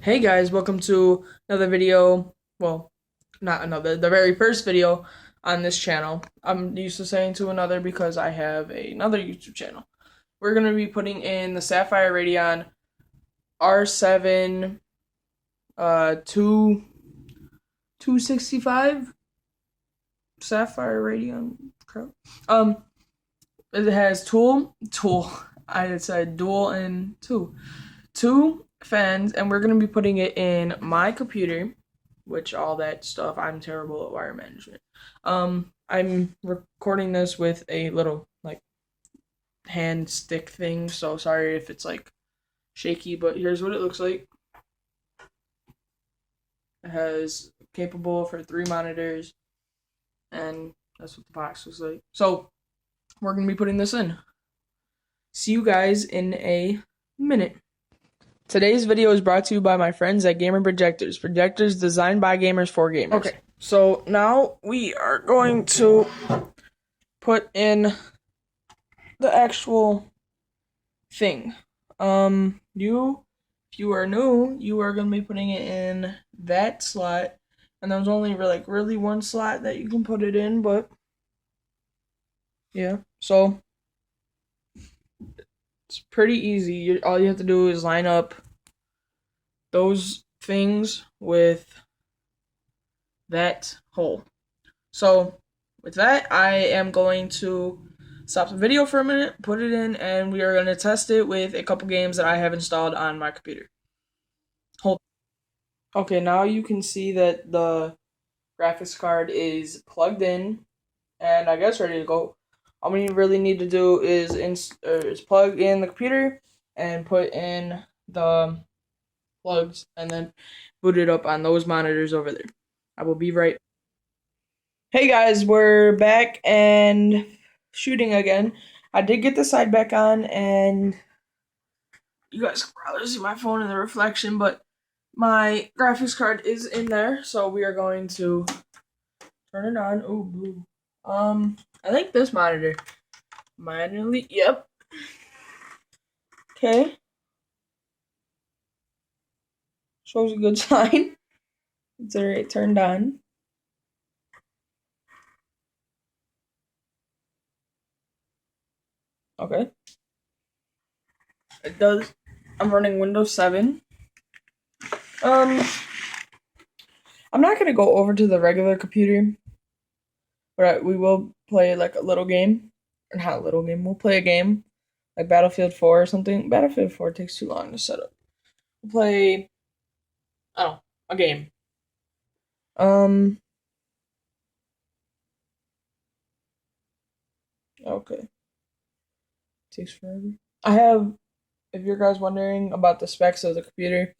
Hey guys, welcome to another video. Well, not another, the very first video on this channel. I'm used to saying to another because I have another YouTube channel. We're going to be putting in the Sapphire Radeon R7 2 265 Sapphire Radeon Pro. It has I said dual and two fans, and we're gonna be putting it in my computer, which all that stuff, I'm terrible at wire management. I'm recording this with a little like hand stick thing, so sorry if it's like shaky, but here's what it looks like. It has capable for 3 monitors, and that's what the box looks like. So we're gonna be putting this in. See you guys in a minute. Today's video is brought to you by my friends at Gamer Projectors. Projectors designed by gamers for gamers. Okay, so now we are going to put in the actual thing. If you are new, you are going to be putting it in that slot. And there's only really one slot that you can put it in, but yeah. So it's pretty easy. All you have to do is line up those things with that hole. So with that, I am going to stop the video for a minute, put it in, and we are going to test it with a couple games that I have installed on my computer. Hold. Okay, now you can see that the graphics card is plugged in and I guess ready to go. All we really need to do is plug in the computer and put in the plugs and then boot it up on those monitors over there. I will be right. Hey guys, we're back and shooting again. I did get the side back on, and you guys can probably see my phone in the reflection, but my graphics card is in there, so we are going to turn it on. Oh, blue. I think this monitor manually. Yep. Okay. Shows a good sign. It's already turned on. Okay. It does. I'm running Windows 7. Um, I'm not gonna go over to the regular computer, but we will play like a little game. Or not a little game. We'll play a game like Battlefield 4 or something. Battlefield 4 takes too long to set up. We'll play, oh, a game. Okay. Takes forever. I have, if you're guys wondering about the specs of the computer,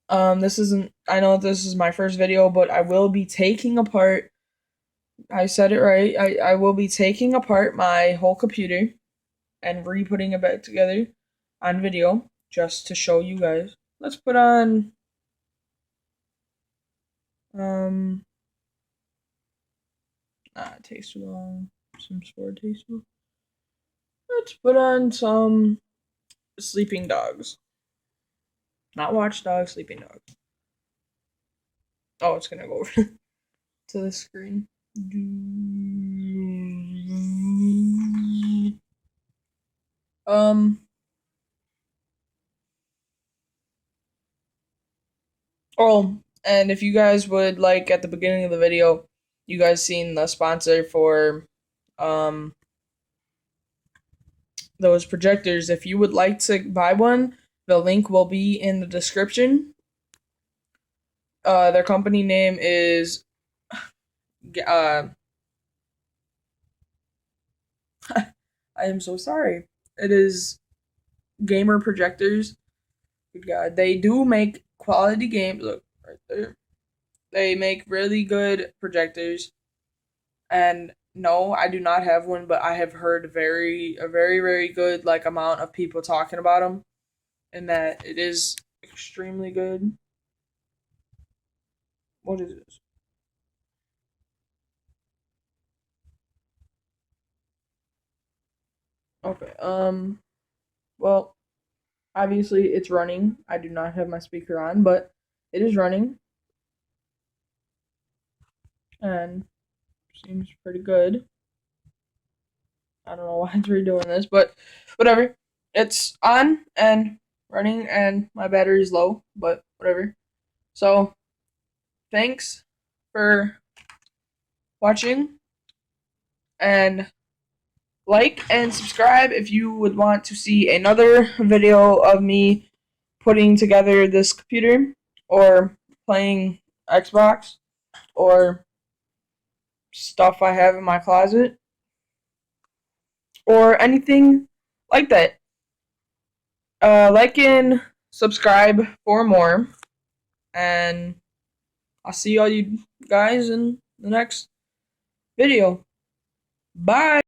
this isn't, I know this is my first video, but I will be taking apart, I said it right, I will be taking apart my whole computer and re-putting it back together on video just to show you guys. Let's put on, it takes too long. Some sport takes too long. Let's put on some Sleeping Dogs. Not Watch Dogs, Sleeping Dogs. Oh, it's gonna go over to the screen. Um. Oh, and if you guys would like at the beginning of the video, you guys seen the sponsor for um those projectors. If you would like to buy one, the link will be in the description. Their company name is uh I am so sorry. It is Gamer Projectors. Good God, they do make quality games. Look right there. They make really good projectors. And no, I do not have one, but I have heard a very good like amount of people talking about them, and that it is extremely good. What is this? Okay. Well, Obviously, it's running. I do not have my speaker on, but it is running. And seems pretty good. I don't know why it's redoing this, but whatever. It's on and running, and my battery is low, but whatever. So, thanks for watching, and like and subscribe if you would want to see another video of me putting together this computer, or playing Xbox, or stuff I have in my closet, or anything like that. Like and subscribe for more, and I'll see all you guys in the next video. Bye!